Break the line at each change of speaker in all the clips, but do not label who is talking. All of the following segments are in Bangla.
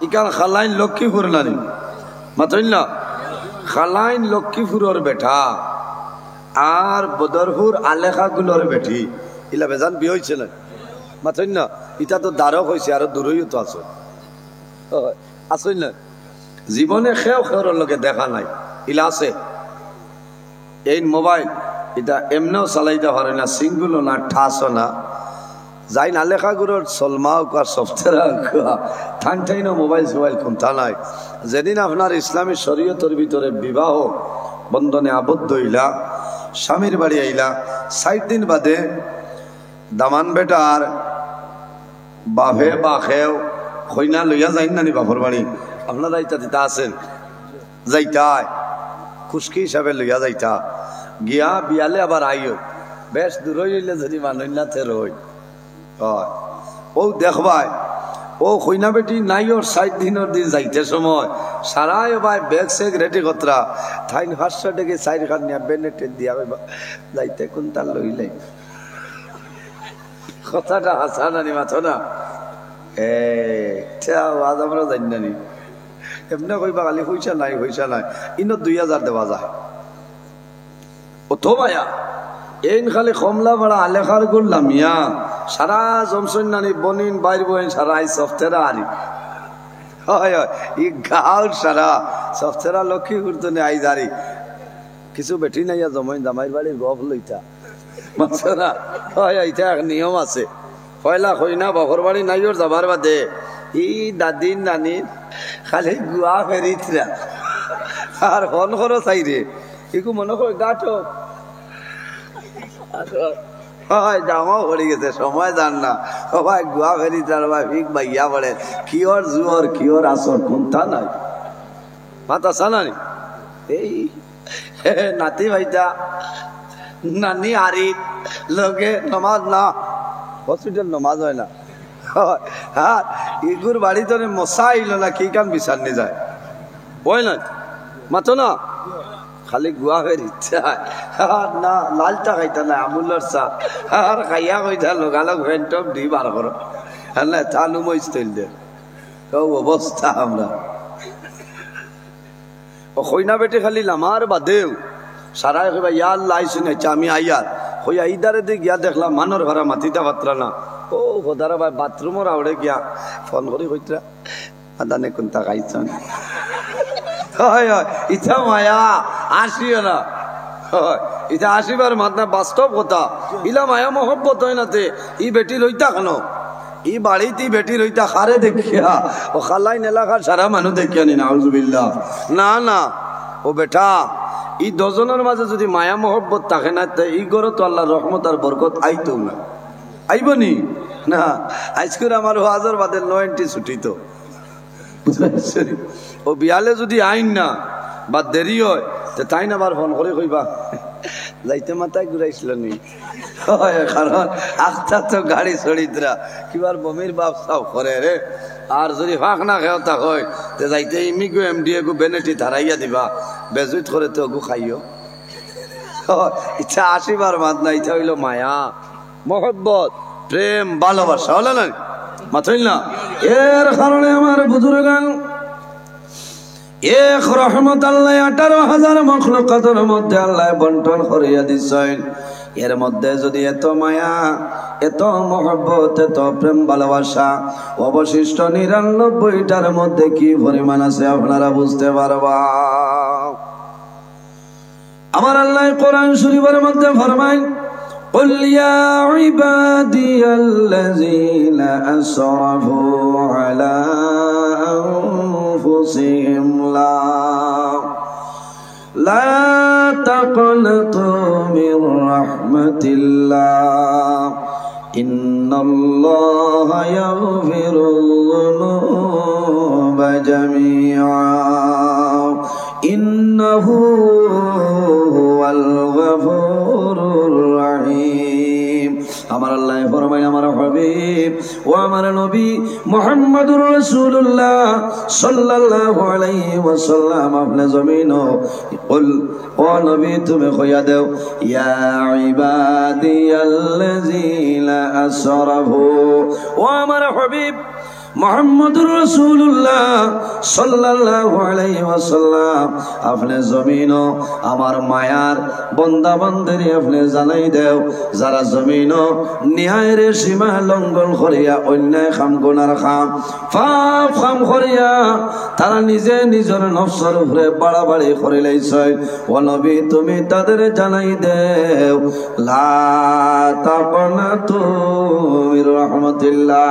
ইকান খালাইন লক্ষ্মীপুর নানি মাতইল না খালাইন লক্ষ্মীপুরের বেটা আর বদরপুর আলেখাগুলোর বেটি ইলা বেজান বিয়ে হয়েছে না মাতইল না ইটা তো দ্বারক হয়েছে আর দূরেও তো আছে আসইল না জীবনে খেও খেওর লোকে দেখা নাই ইলা আছে এই মোবাইল এটা এমনিও চালাইতে পারে না সিঙ্গুলো না ঠাসও না যাই না লেখাগুলোর সলমাও আর সফটওয়্যার ঠান ঠাইনো মোবাইল সোবাইল কোনটা নাই যেদিন আপনার ইসলামী শরীয়তের ভিতরে বিবাহ বন্ধনে আবদ্ধ হইলা স্বামীর বাড়ি আইলা 60 দিন বাদে দামান বেটার বাপে বা খেও খৈনা লইয়া যাই নানি বাপর বাড়ি আপনারা ইটা দিতা আছেন যাইতায় খুশকি হিসাবে লইয়া যাইতা গিয়া বিয়ালে আবার আইও বেশ দূর হইলে যদি মানুষ না থের হই ও দেখবাই ও খৈনা বেটি নাই ওর 60 দিনের দিন যাইতে সময় সারাই ভাই ব্যাগ সেগ রেডি কতরা থাইন 500 টাকা 4 খান নিয়া বেনেটে দিয়া যাইতে কোনটা লইলে কথাটা হাসা নানি মাথো না আজ আমরা জানি নানি এমনি কইবা খালি পয়সা নাই ইনো 2000 দেওয়া যায় ও তো ভাইয়া এই খালি কমলা ভাড়া আলেখার গুল্লা মিয়া সারা জমসন নানি বনিন বাইর বইন সারা এই সফটওয়্যার আরি হয় ই গাঁর সারা সফটওয়্যার লক্ষ্মী ঘুরতনে আই জারি কিছু বেটি নাইয়া জমাইন জামাইর বাড়ির গপ লইতা মাছরা হয় এটা এক নিয়ম আছে পয়লা কইনা বাপর বাড়ি নাইওর যাবার বাদে ই দাদিন নানির খালি গুয়া ফেরিতরা আর ফোন করো চাইরে ইকু মনে কর গাটো হয় জামাও পড়ে গেছে সময় জান না সবাই গুয়া ফেরি ভাই ভিক ভাইয়া পড়ে কিওর জুয়র কিওর আসর কোনটা নাই মাতা সানানি এই নাতি ভাইটা নানি আরি লোকে নমাজ না হসপিটাল নমাজ হয় না হ্যাঁ ইগুর বাড়িতে মশা আইল না কি কান বিচার নিয়ে যায় ওই না মাতো না খালি গুয়া হয়ে ইচ্ছা আর না লালটা খাইতা না আমুলের চা আর খাইয়া কইতা লগালগ ভেন্টপ দি বার করো হ্যাঁ না চালু মইস তৈল দে অবস্থা আমরা ও খৈনা বেটে খালি লামার বাদেও সারাই কইবা ইয়া আল্লাহ আইসুন আমি আইয়ার হইয়া ইদারে দিয়ে গিয়া দেখলাম মানর ঘরা মাতিটা পাত্রা না ও হোদারা ভাই বাথরুমর আউড়ে গিয়া ফোন করি কইতরা আদানে কোনটা খাইছন হয় ইটা মায়া আসিও না ইটা আসিবার মাত্রা বাস্তব কথা ইলা মায়া মহব্বত হয় নাতে ই বেটি লইতা কেন ই বাড়িতে বেটি লইতা খারে দেখিয়া ও খালাইন এলাকার সারা মানুষ দেখিয়া নি নাউজুবিল্লাহ না না ও বেটা ই দজনের মাঝে যদি মায়া মহব্বত থাকে না ই গরো তো আল্লাহর রহমত আর বরকত আইতো না আইব নি না আজকের আমার হাজার বাদের 90 ছুটি তো ও বিয়ালে যদি আইন না বা দেরি হয় তো তাই না আবার ফোন করে কইবা যাইতে মাথায় ঘুরাইছিল নি কারণ আখটা তো গাড়ি ছড়িতরা কিবার বমির বাপ সাও করে রে আর যদি ফাঁক না খেওতা হয় তো যাইতে ইমিগো এমডিএ গো বেনেটি ধারাইয়া দিবা বেজুত করে তো গু খাইও ইচ্ছা আসিবার মাত না ইচ্ছা হইল মায়া মহব্বত প্রেম ভালোবাসা হলো না মাথইল না এর কারণে আমার বুজুর্গান এক রহমত আল্লাহ 18,000 মখলুকাতের মধ্যে আল্লাহ বন্টন করিয়া দিছেন এর মধ্যে যদি এত মায়া এত মহব্বত এত প্রেম ভালোবাসা অবশিষ্ট 99টার মধ্যে কি পরিমাণ আছে আপনারা বুঝতে পারবা আমার আল্লাহ কোরআন শরীফের মধ্যে ফরমায় قل يا عبادي الذين أسرفوا على أنفسهم لا تقنطوا من رحمة الله إن الله يغفر الذنوب جميعا إنه هو الغفور الرحيم আমার আল্লাহ ফরমায় আমার হাবিব ও আমার নবী মুহাম্মদুর রাসূলুল্লাহ সাল্লাল্লাহু আলাইহি ওয়াসাল্লাম আপনি জমিন কুল ও নবী তুমি কইয়া দাও ইয়া ইবাদিয়াল্লাযিনা আসরাফু ও আমার হাবিব মুহাম্মদুর রাসূলুল্লাহ সাল্লাল্লাহু আলাইহি ওয়াসাল্লাম আপনি জমিনও আমার মায়ার বান্দা বান্দারে আপনি জানাই দেও যারা জমিনও ন্যায়ের সীমা লঙ্ঘন করিয়া অন্যায় কাম গুনার কাম পাপ কাম করিয়া তারা নিজে নিজের নফসের উপরে বাড়াবাড়ি করে লাইছে ও নবী তুমি তাদের জানাই দেও লা তাকনাতু মির রাহমাতিল্লাহ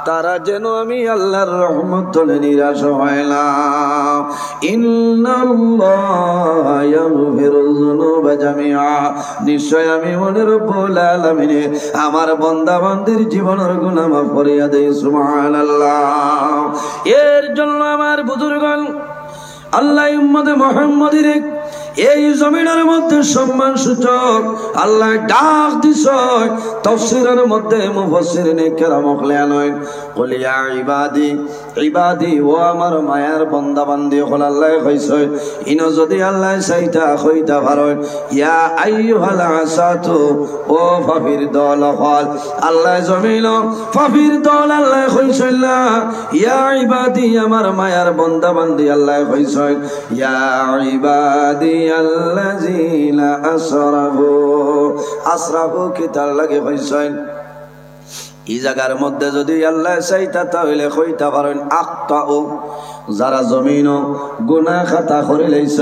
তারা যেন আমি আল্লাহর রহমত থেকে নিরাশ হয় না ইন্নাল্লাহা ইয়াগফিরুয যুনুবা জামিআ নিশ্চয় আমি মনে রব্বুল আলামিন আমার বান্দা বান্দির জীবনের গুনাহ মাফ করিয়া দেই সুবহানাল্লাহ এর জন্য আমার বুজুর্গগণ আল্লাহ উম্মতে মুহাম্মাদির এই জমিনের মধ্যে সম্মান সূচক আল্লাহ ডাক দিছে তাফসীরের মধ্যে মুফাসসিরিনে কেরাম লিখলেন কুল ইয়া ইবাদি ইবাদি ও আমার মায়ার বান্দা বান্দি হল আল্লাহ কইছে ইনো যদি আল্লাহ চাইতা কইতা পারেন ইয়া আইয়ুহাল আসাতু ও ফাফির দল হল আল্লাহ জমিন ফাফির দল আল্লাহ কইছে ইয়া ইবাদি আমার মায়ার বান্দা বান্দি আল্লাহ কইছে ইয়া ইবাদি আল্লাযীনা আসরাফু কি তার লাগে কইছেন এই জায়গার মধ্যে যদি আল্লাহ চাইতা তাহলে কইতা পারেন আক্তাউ যারা জমিন গুনাহ খাতা করে লাইছ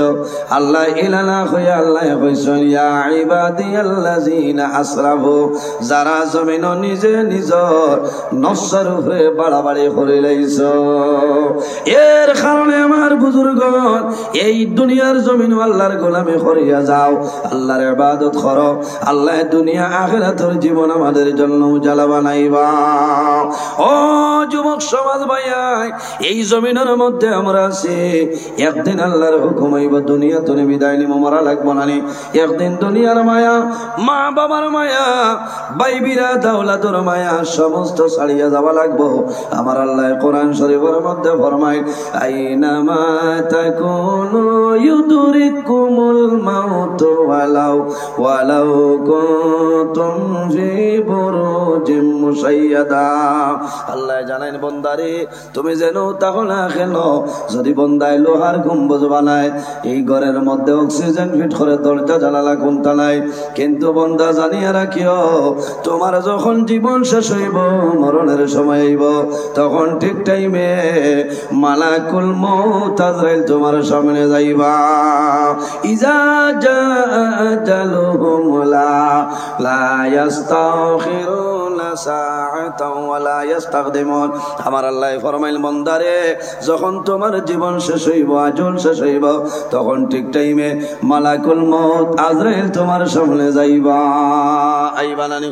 আল্লাহ ইলানা কইয়া আল্লাহ কইছেন ইয়া ইবাদিয়াল্লাযীনা আসরাফু যারা জমিন নিজে নিজর নফসের উপরে বাড়াবাড়ি করে লাইছ এর কারণে আমার বুজুর্গগণ এই দুনিয়ার জমিন আল্লাহর গোলামি করিয়া যাও আল্লাহর ইবাদত করো আল্লাহ দুনিয়া আখিরাতের জীবন আমাদের জন্য উজালা বানাইবা ও যুবক সমাজ ভাইয়া এই জমিনের মধ্যে আমরা আছি একদিন আল্লাহর হুকুম হইব দুনিয়া থেকে বিদায় নিব মরা লাগবো না একদিন দুনিয়ার মায়া মা বাবার মায়া বাইবিরা দাওলাতের মায়া সমস্ত ছাড়িয়া যাওয়া লাগবো আমার আল্লাহ কোরআন শরীফের মধ্যে ফরমায় আইনামা তাকুনু ইউদরিকুমুল মাউত ওয়ালাউ কুনতুম ফি বুরুজিম মুশাইয়াদা আল্লাহ জানেন বন্দারে তুমি যেন তাহলে কেন যদি বন্দায় লোহার গম্বুজ বানায় এই ঘরের মধ্যে অক্সিজেন ফিট করে দরজা জানালা কোনটা নাই কিন্তু বন্দা জানিয়া রাখিও তোমার যখন জীবন শেষ হইব মরণের সময় হইব তখন ঠিক টাইমে মালাকুল মউত আজরাইল তোমার সামনে যাইবা ইজা জাআজালুহুম লা ইস্তাখিরুনা সাআতাও ওয়া লা ইস্তাকদিমুন আমার আল্লাহ ফরমাইল বন্দারে যখন তোমার জীবন শেষ হইব আজল শেষ হইব তখন ঠিক টাইমে মালাকুল মউত আজরাইল তোমার সামনে যাইবা আইবা নানি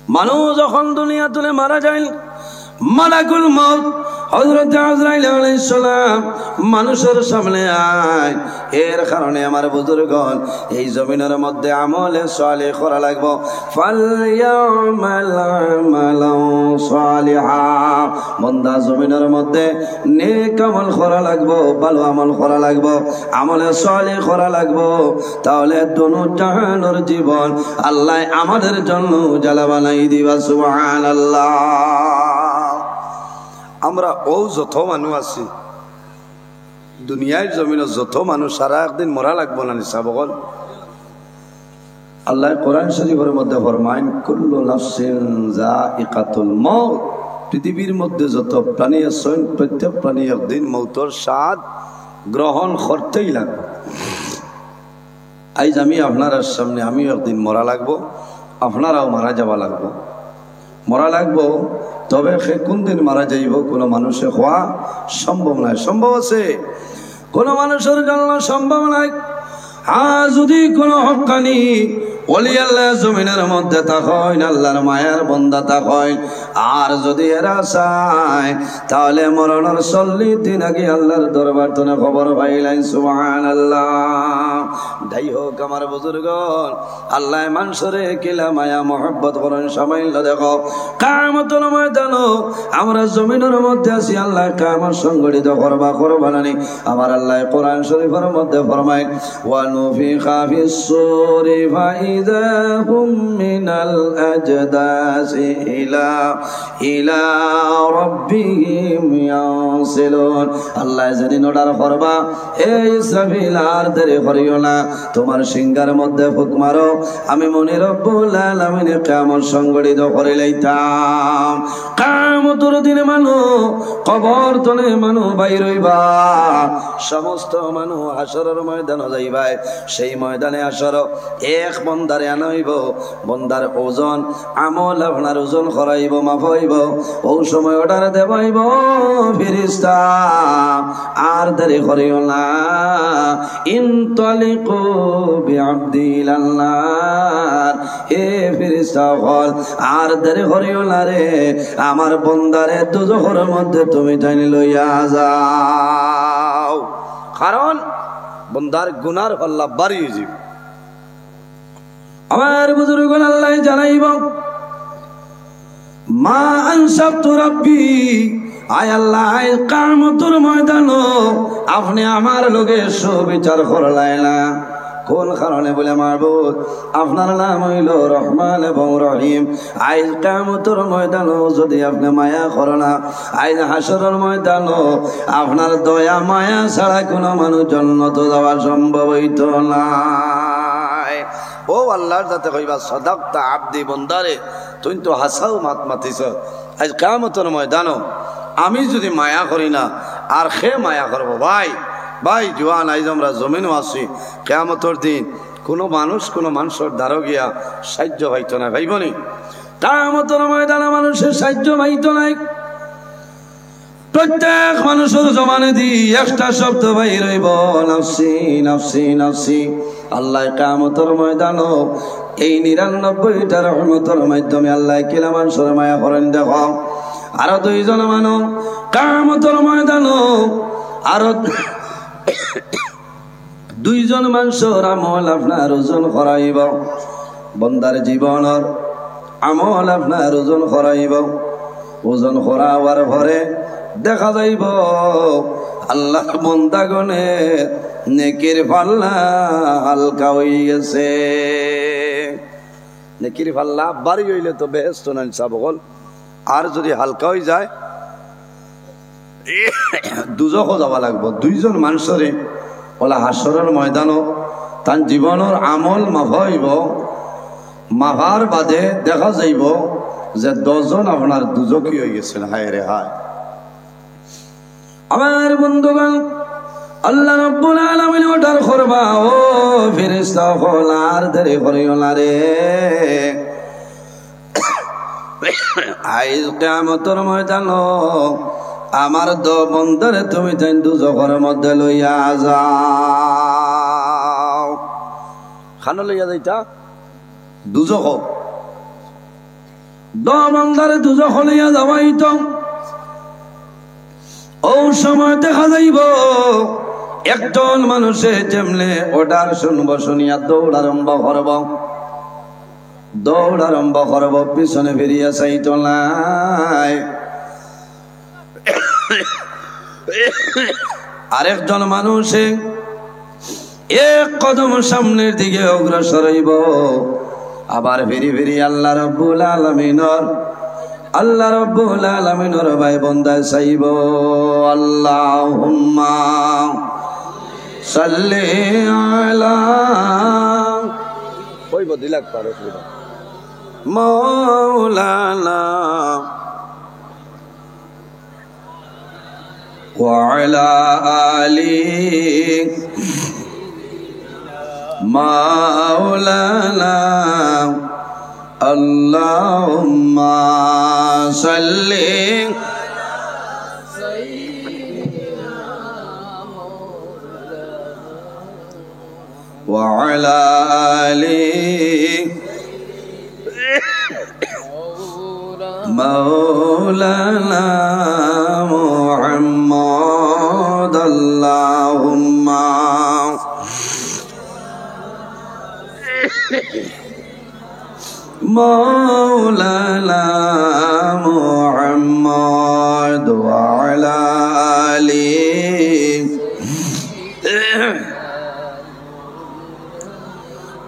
মানুষ যখন দুনিয়া তুলে মারা যায় মালাকুল মউত হযরত আজরাইল আলাইহিস সালাম মানুষের সামনে আয় এর কারণে আমার বুজুর্গগণ এই জমিনের মধ্যে আমলে সালেহ করা লাগবে ফালইয়ামাল আমালান সালিহা বান্দা জমিনের মধ্যে নেক আমল করা লাগবে ভালো আমল করা লাগবে আমলে সালেহ করা লাগবে তাহলে দুনো জাহানের জীবন আল্লাহ আমাদের জন্য উজালা বানাই দিবা সুবহানাল্লাহ আমরা ও যত মানুষ আছি দুনিয়ার জমিনে যত মানুষ সারা একদিন মরা লাগবো না নিসাবগল আল্লাহ কোরআন শরীফের মধ্যে ফরমায় কুল্লু নাফসিন যায়িকাতুল মউত পৃথিবীর মধ্যে যত প্রাণী আছে প্রত্যেক প্রাণী একদিন মৌতের স্বাদ গ্রহণ করতেই লাগবে আজ আমি আপনার সামনে আমিও একদিন মরা লাগবো আপনারাও মারা যাওয়া লাগবো মরা লাগবো তবে সে কোন দিন মারা যাইব কোনো মানুষে হওয়া সম্ভব নয় সম্ভব আছে কোনো মানুষের জন্য সম্ভব নয় আর যদি কোনো হক্কানি ওলি আল্লাহ জমিনের মধ্যে থাকেন আল্লাহর মায়ার বান্দা থাকেন আর যদি এরা চায় তাহলে মরণের 40 দিন আগে আল্লাহর দরবার থেকে খবর পাইলেন সুবহানাল্লাহ যাই হোক আমার বুজুর্গগণ আল্লাহ মানুষরে কিলা মায়া মহব্বত করেন সামাইল দেখো কিয়ামতের ময়দানে আমরা জমিনের মধ্যে আছি আল্লাহ কিয়ামত সংগঠিত করবা নানি আমার আল্লাহ কোরআন শরীফের মধ্যে ফরমায় ওয়া নুফিখা ফিস সূরি ফাইযা হুম মিনাল আজদাসি ইলা রাব্বিহিম মুফাসসিলুন আল্লাহ যেদিন অর্ডার করবা এই ইসরাফিল আর দেরি করিও না তোমার সিংহার মধ্যে ফুক মারো আমি মনি রব্বুল আলামিন কিয়ামত সংগঠিত করে লইতাম কিয়ামতের দিনে মানুষ কবর তলে মানুষ বাইর হইবা সমস্ত মানুষ হাসরের ময়দানে যাইবা সেই ময়দানে হাসর এক বন্দারে আনাইব বন্দার ওজন আমল আপনার ওজন করাইব মাপ হইব ও সময় অর্ডার দেবাইব ফেরেশতা আর দেরি করিও না ইনতালিকু বিআবদি ইলাল্লাহ হে ফেরেশতা বল আর দেরি করিও না রে আমার বন্দারে দুজখের মধ্যে তুমি টানি লইয়া যাও কারণ বন্দার গুনার আল্লাহ বাড়িয়ে যাবে আমার বুজুর্গ আল্লাহ জানাইব মা আনসাবতু রাব্বি আয় আল্লাহ কিয়ামতের ময়দানে আপনি আমার লগে সুবিচার করলাই না কোন কারণে বলে মাবুদ আপনার নাম হইল রহমান এবং রহিম আজ কিয়ামতের ময়দানে যদি আপনি মায়া করেন না আজ হাসরের ময়দানে আপনার দয়া মায়া ছাড়া কোনো মানুষ জান্নাত যাওয়া সম্ভব হইত না ও আল্লাহর যাতে কইবা সাদাকতা আব্দি বন্দারে তুই তো হাসাও মাত মাতিস আজ কিয়ামতের ময়দানে আমি যদি মায়া করি না আর খে মায়া করব ভাই ভাই জোয়ান আইজ আমরা জমিনও আছি কিয়ামতের দিন কোনো মানুষ কোনো মানুষের দ্বারা গিয়া সাহায্য পাইতো না ভাইবনি কিয়ামতের ময়দানে মানুষের সাহায্য পাইতো নাই প্রত্যেক মানুষের জমানে দি একটা শব্দ বাইর হইব নাফসি নাফসি নাফসি আল্লাহ কিয়ামতের ময়দানে এই ৯৯টা রহমতের মাধ্যমে আল্লাহ কিলা মানুষের মায়া করেন দেখো আরো দুইজন মানুষ কিয়ামতের ময়দানে আরো দুইজন মানুষের আমল আপনার ওজন করাইব বন্দার জীবনের আমল আপনার ওজন করাইব ওজন করাবার পরে দেখা যাইব আল্লাহ বন্দাগণে নেকির পাল্লা হালকা হয়ে গেছে নেকির পাল্লা বাড়ি হইলে তো বেহেশত না সাবগল আর যদি হালকা হয়ে যায় দুজখও যাওয়া লাগবো দুইজন মানুষরে ওলা হাসরের ময়দানও তার জীবনের আমল মাফাইব মাফার বাদে দেখা যাইব যে 10 জন আপনার দুজকি হয়ে গেছেন হায় রে হায় আমার বন্ধুগণ আল্লাহ রাব্বুল আলামিন অর্ডার করবা ও ফেরেশতা হল আর দেরি করিও না রে আইজ কিয়ামতের ময়দানে আমার বন্দারে তুমি তাই দুজখের মধ্যে লইয়া যাও খানো লইয়া যাইতা দুজখ বন্দারে দুজখ লইয়া যাওয়াই তো ও সময় দেখা যাইব একজন মানুষে যেমনে অর্ডার শুনব শুনিয়া দৌড় আরম্ভ করব পিছনে ফিরিয়া চাইত নাই আরেকজন মানুষে এক কদম সামনের দিকে অগ্রসর হইব আবার ফিরি ফিরি আল্লাহ রাব্বুল আলামিনের ভাই বন্দায় চাইব আল্লাহুম্মা সাল্লি আলা কইব দিলাক পারো মাওলানা وعلى آله مولانا اللهم صل وعلى آله مولانا محمد اللهم مولانا محمد وعلى آله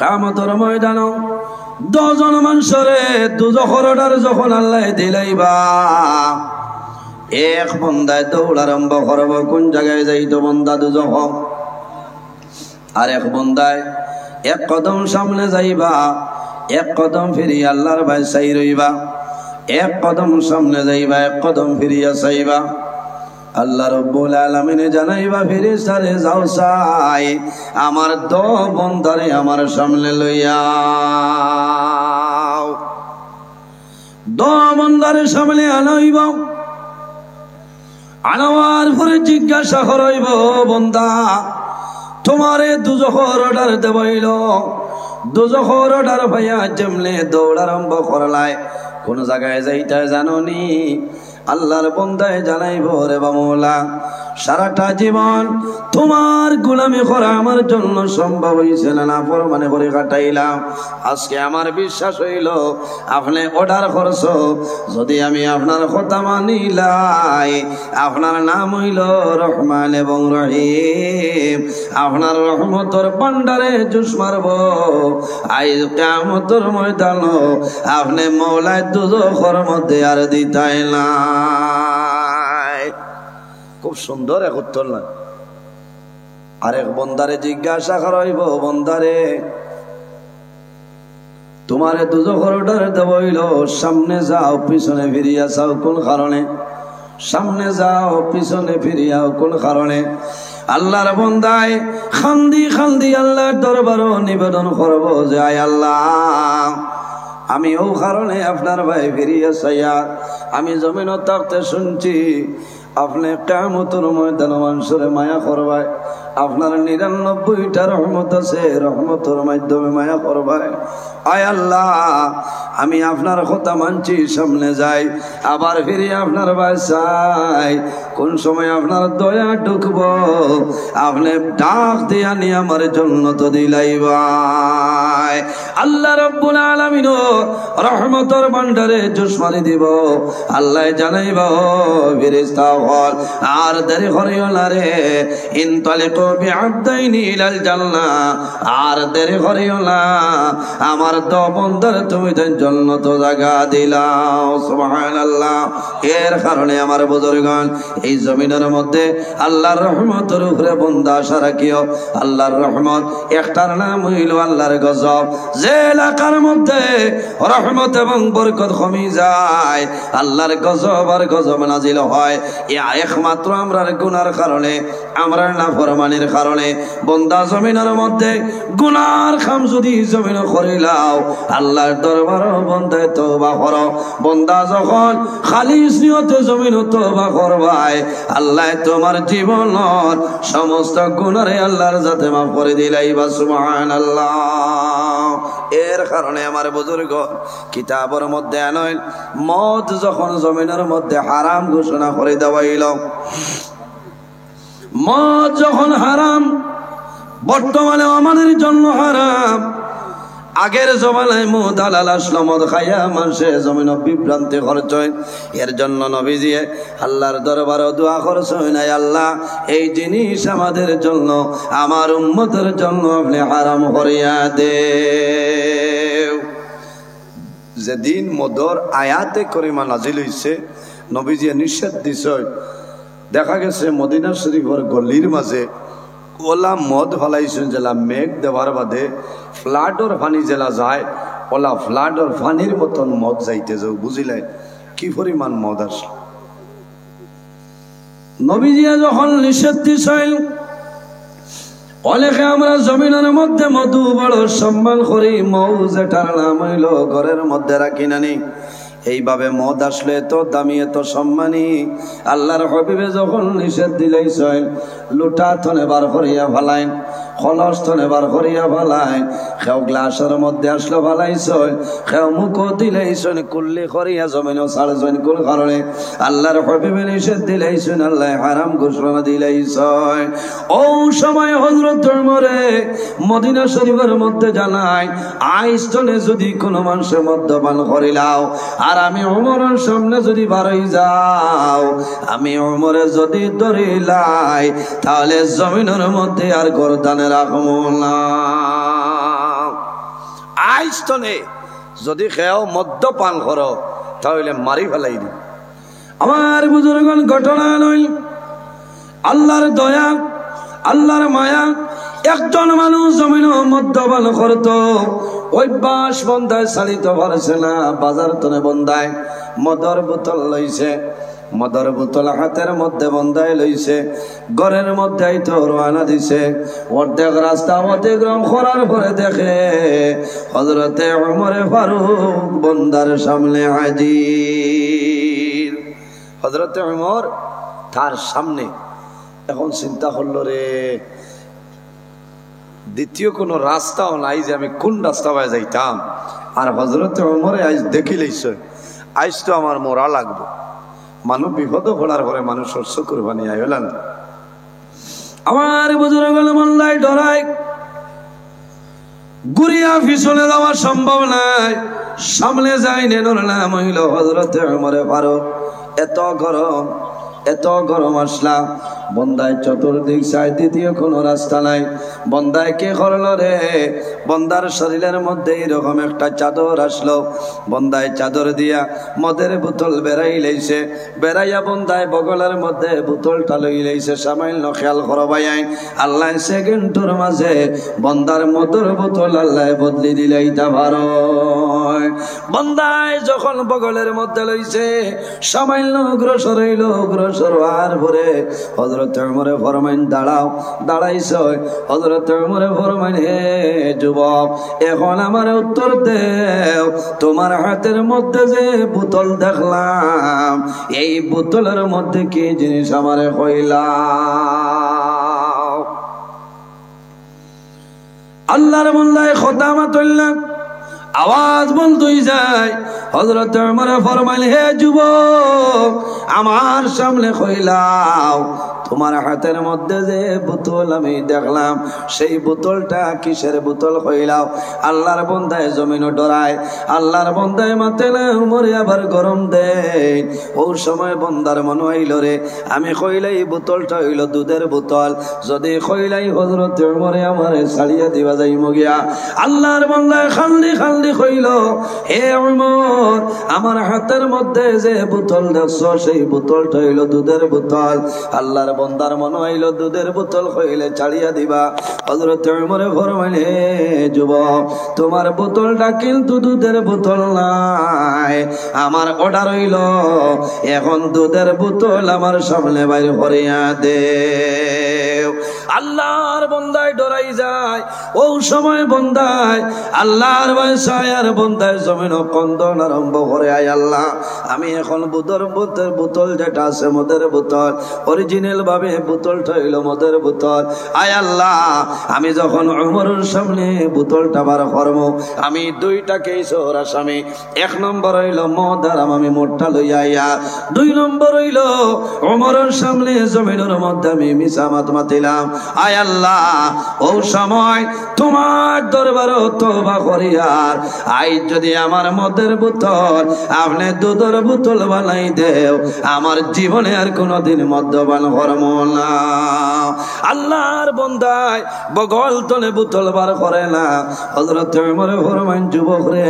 কিয়ামতের ময়দানে 10 জন মানুষরে দুজখের অর্ডার যখন আল্লাহ দিলাইবা এক বন্দায় দৌড় আরম্ভ করব, কোন জায়গায় যাইতো? বন্দা দুজখ। আর এক বন্দায় এক কদম সামনে যাইবা, এক কদম ফিরিয়া আল্লাহর ভাই চাই রইবা। এক কদম সামনে যাইবা, এক কদম ফিরিয়া চাইবা। আল্লাহ রব্বুল আলামিনে জানাইবা, ফেরেশতারে যাও চাই আমার দো বন্দারে আমার সামনে লইয়া। দো বন্দারে সামনে আনাইব, আনার পরে জিজ্ঞাসা করাইব, বন্দা তোমারে দুজখর অর্ডার দেবইল, দুজখর অর্ডার ভাইয়া জমলে দৌড় আরম্ভ করলায়, কোন জায়গায় যাইতে জানোনি? আল্লাহর বন্দায় জানাইব, রে বামৌলা সারাটা জীবন তোমার গোলামি করা আমার জন্য সম্ভব হয়েছিল না, ফরমানে করে কাটাইলাম। আজকে আমার বিশ্বাস হইল আপনি অর্ডার করছো, যদি আমি আপনার কথা মানিলাই, আপনার নাম হইল রহমান এবং রহিম, আপনার রহমতর ভান্ডারে জুস মারব, আইজ কিয়ামতের ময়দান আপনি মওলায় দুজখের মধ্যে আর দিতাই না। খুব সুন্দর এক উত্তর না? আরেক বন্দারে জিজ্ঞাসা করাইব, বন্দারে তোমারে দুজখের অর্ডার দেবইল, সামনে যাও পিছনে ফিরিয়া যাও কোন কারণে? সামনে যাও পিছনে ফিরিয়াও কোন কারণে? আল্লাহর বন্দায় খান্দি খান্দি আল্লাহর দরবারও নিবেদন করব যে আয় আল্লাহ, আমি ও কারণে আপনার ভাই ফিরিয়া চাইয়া আমি জমিন থাকতে শুনছি আপনি কিয়ামতের ময়দানে মানুষের মায়া করবাই, আপনার ৯৯টা রহমত আছে, রহমতের মাধ্যমে মায়া করবাই। আয় আল্লাহ, আমি আপনার কথা মানছি, সামনে যাই আবার ফিরে আপনার বাসাই, কোন সময় আপনার দয়া ঢুকব আপনি ডাক দিয়া নি আমার জন্য তো দিলাইবাই। আল্লাহ রাব্বুল আলামিন রহমতের ভান্ডারে জুস মারি দিব। আল্লাহ জানাইব, ফেরেশতা হল আর দেরি করিও না রে, ইনতালিকু বিআবদাইনি ইলাল জান্নাহ, আর দেরি করিও না, আমার দো বন্দার তুমি জান্নাত জায়গা দিলাও। সুবহানাল্লাহ। এর কারণে আমার বুজুর্গগণ, এই জমিনের মধ্যে আল্লাহর রহমতের উপরে বন্দা আশা রাখিও। আল্লাহর রহমত একটার নাম হইল আল্লাহর গজব। যে এলাকার মধ্যে রহমত এবং বরকত কমে যায়, আল্লাহর গজব আর গজব নাজিল হয়, একমাত্র আমরার গুনার কারণে, আমরার নাফরমানির কারণে। বন্দা জমিনের মধ্যে গুনার কাম যদি জমিন করিলাও, আল্লাহর দরবারে বন্দায় তওবা করো। বন্দা যখন খালিস নিয়তে জমিন তওবা করবাই, আল্লাহ তোমার জীবনের সমস্ত গুনারে আল্লাহর যাতে মাফ করে দিলাইবা। সুবহানাল্লাহ। এর কারণে আমার বুজুর্গ কিতাবের মধ্যে আনইল, মদ যখন জমিনের মধ্যে হারাম ঘোষণা করে দেওয়াইল, মদ যখন হারাম, বর্তমানে আমাদের জন্য হারাম। আগের জমানায় মদ হালাল আসলো, মদ খাইয়া মানুষে জমিন বিভ্রান্তি করছেন। এর জন্য নবীজি আল্লাহর দরবারে দোয়া করছেন, আল্লাহ এই জিনিস আমাদের জন্য, আমার উম্মতের জন্য আপনি হারাম করিয়া দে। যেদিন মদর আয়াতে করিমা নাজিল হইছে, নবীজি নিষেধ দিছে। দেখা গেছে মদিনা শরীফের গলির মাঝে ওলা মদ ফলাইছেন, জেলা মেঘ দেওয়ার বাদে ফ্লাডর পানি জেলা যায়, ওলা ফ্লাডর পানির মতন মদ যাইতে যাও। বুঝিলেন কি পরিমাণ মদ আসল? নবীজি যখন নিষেধ দিছেন, অনেকে আমরা জমিনের মধ্যে মধু বড় সম্মান করি, মৌ যেটার নাম হইল ঘরের মধ্যে রাখি নানি। এইভাবে মদ আসলে তো দামি, এত সম্মানী। আল্লাহর হাবিবে যখন নিষেধ দিলেইছেন, লুটা থনে বার করিয়া ফেলাইন, খলস থনে বার করিয়া ফেলাইন, খেও গ্লাসের মধ্যে আসলো ফেলাইছেন, খেও মুখও দিলেইছেন, কুল্লি করিয়া জমিনও ছাড়ছেন। কোন কারণে? আল্লাহর হাবিবে নিষেধ দিলেইছেন, আল্লাহ হারাম ঘোষণা দিলেইছেন। ও সময় হযরত ওমরে মদিনা শরীফের মধ্যে জানায়, আইস্তনে যদি কোনো মানুষের মদ্যপান করিলাও, আর আমি ওমরের সামনে যদি বারই যাও, আমি ওমরে যদি ধরিলাই, তাহলে জমিনের মধ্যে আর গর্দানে রাখবো না। আইস্তনে যদি খেও মদ্যপান করো, তাহলে মারি ফেলাই দি। আমার বুজুর্গণ ঘটনা নয়, আল্লাহর দয়া আল্লাহর মায়া। একজন মানুষ জমিন মদ্যপান করত, অভ্যাস বন্ধায় চালিত পারছে না। বাজার তনে বন্ধায় মদর বোতল লইছে, মদর বোতল হাতের মধ্যে বন্ধায় লইছে, ঘরের মধ্যে তো রওনা দিছে। অর্ধেক রাস্তা অতিক্রম করার পরে দেখে হযরতে ওমর ফারুক বন্দার সামনে হাজির। হযরতে ওমর তার সামনে। এখন চিন্তা করলো, রে দ্বিতীয় কোনো রাস্তাও নাই যে আমি কোন রাস্তা পায় যাইতাম। আর হযরতে ওমরে আজ দেখি লইছে, আজ তো আমার মরা লাগবে। মানুষ বিপদ পড়ার পরে মানুষ শস্য কুরবানি আইলাম। আমার বুজুর্গ মল্লাই ডরাই, গুড়িয়া পিছনে যাওয়া সম্ভব নাই। সামনে যাই নেনোর নাম হইল হযরতে ওমরে ফারুক। এত গরম, এত গরম আসলা, বন্দায় চতুর্দিক চাই, দ্বিতীয় কোনো রাস্তা নাই। বন্দায় কে করলো রে? বন্দার শরীরের মধ্যে এরকম একটা চাদর আসলো। বন্দায় চাদর দিয়া মদের বোতল বেড়াই লাইছে। বেড়াইয়া বন্দায় বগলের মধ্যে বোতলটা লই লাইছে। সামান্য খেয়াল করবাই আল্লাহ সেকেন্ডের মাঝে বন্দার মদের বোতল আল্লাহ বদলি দিলাইতা পারো। বন্দায় যখন বগলের মধ্যে লইছে, সামান্য অগ্রসর হইল। অগ্রসর হওয়ার পরে হযরত ওমরে ফরমাইন, দাঁড়াও। দাঁড়াইছে। হযরত ওমরে ফরমাইন, হে যুবক, এখন আমার উত্তর দেও, তোমার হাতের মধ্যে যে বোতল দেখলাম, এই বোতলের মধ্যে কি জিনিস আমারে কইলা? আল্লাহর মোল্লায় খতামা তুললাম, আওয়াজ বন্ধই যায়। হযরত ওমর ফরমাইল, হে যুবক, আমার সামনে কইলাও, তোমার হাতের মধ্যে যে বোতল আমি দেখলাম, সেই বোতলটা কিসের বোতল কইলাও? আল্লাহর বন্দায় জমিনও ডরায়, আল্লাহর বন্দায় মাতে না উমরে আবার গরম দেয়। ও সময় বন্দার মনে হইল, রে আমি কইলাই বোতলটা হইল দুধের বোতল, যদি কইলাই হযরত ওমরে আমারে ছাড়িয়া দিবা যাইমু গিয়া। আল্লাহর বন্দায় খান্দি খান্দি কইল, হে ওমর, আমার হাতের মধ্যে যে বোতল দেখছো, সেই বোতলটা হইল দুধের বোতল। আল্লাহর বন্দার মনে হইল দুধের বোতল কইলে ছাড়িয়া দিবা। হযরত ওমরে ফরমাইল, হে যুবক, তোমার বোতলটা কিন্তু দুধের বোতল নাই। আমার অর্ডার হইল, এখন দুধের বোতল আমার সামনে বাইরে করিয়া দে। আল্লাহর বন্দায় ডরাই যায়। ও সময় বন্দায় আল্লাহর ভয় আর বন্দায় জমিন কন্দন আরম্ভ করে, আয় আল্লাহ, আমি এখন বুধর বোতল যেটা আছে মদের বোতল, অরিজিনাল ভাবে বোতলটা হইল মদের বোতল। আয় আল্লাহ, আমি যখন ওমরের সামনে বোতলটা বার করব, আমি দুইটাকেই সোহর আসামি। এক নম্বর হইল মদ, আর আমি মোটটা লইয়া আইয়া। দুই নম্বর হইল ওমরের সামনে জমিনের মধ্যে আমি মিছা মাত মাতিলাম। আয় আল্লাহ, ও সময় তোমার দরবারে তওবা করি, আর আই যদি আমার মদের বোতল আপনি দুধের বোতল বানাই দেও, আমার জীবনে আর কোনোদিন মদ্যপান করব না। আল্লাহর বন্দায় বগল তলে বোতল বার করে না। হযরত ওমরে ফরমাইন, যুবক রে,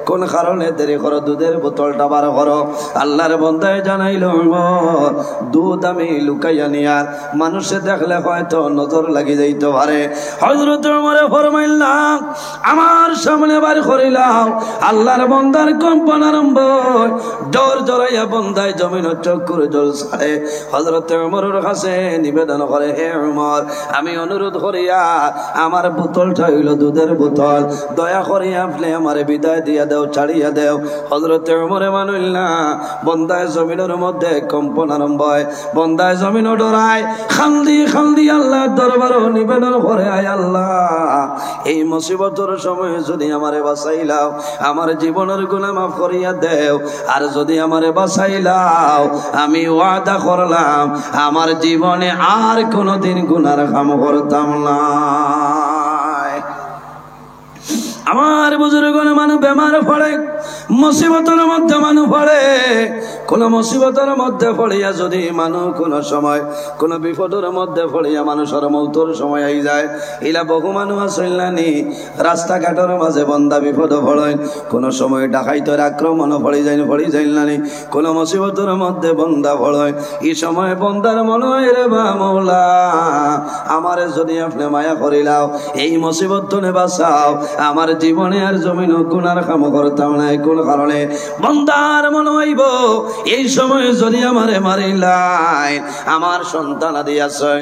কোন কারণে দেরি করো, দুধের বোতলটা বার করো। আল্লাহর বন্দায় জানাইল, ওমর, দুধ আমি লুকাইয়া নিয়ার, মানুষে দেখলে হয়তো নজর লাগি যাইতে পারে। হযরত ওমরে ফরমাইলাম, আমার সামনে বার করিলাম। আল্লাহর বন্দার কম্পন আরম্ভ, ডর জড়াইয়া বন্দায় জমিন চক্ষুর জল ছাড়ে। হযরত ওমরের কাছে নিবেদন করে, হে ওমর, আমি অনুরোধ করিয়া আমার বোতলটা হইল দুধের বোতল, দয়া করিয়া আপনি আমার বিদায় দিয়া দেও, ছাড়িয়া দেও। হযরত ওমরে মানিল না। বন্দায় জমিনের মধ্যে কম্পন আরম্ভ হয়, বন্দায় জমিন ডরায়, খান্দি খান্দি আল্লাহর দরবারে নিবেদন করে, আয় আল্লাহ, এই মুসিবতের সময় যদি আমারে বাঁচাইলাও, আমার জীবনের গুনাহ মাফ করিয়া দেও। আর যদি আমারে বাঁচাইলাও, আমি ওয়াদা করলাম আমার জীবনে আর কোনোদিন গুনার কাম করতাম না। আমার বুজুর্গণ মানুষ বেমার পড়ে, মুসিবতের মধ্যে মানুষ পড়ে। কোন মুসিবতের মধ্যে পড়িয়া যদি মানুষ কোন সময় কোন বিপদের মধ্যে পড়িয়া মানুষের মৌতর সময় আই যায়, ইলা বহু মানুষ আসইলানি রাস্তাঘাটের মাঝে বন্দা বিপদ পড়ে, কোন সময় ডাকাইতের আক্রমণ পড়ি যাইলানি, কোন মুসিবতের মধ্যে বন্দা পড়ে। এই সময় বন্দার মনে হয় রে বা মৌলা, আমারে যদি আপনি মায়া করিলাও, এই মুসিবত থেকে বাঁচাও, আমার জীবনে আর জমিন গুনার কাম করতাম না। কোন কারণে বন্দার মনে হইব এই সময় যদি আমারে মারিলাই, আমার সন্তান আদি আছে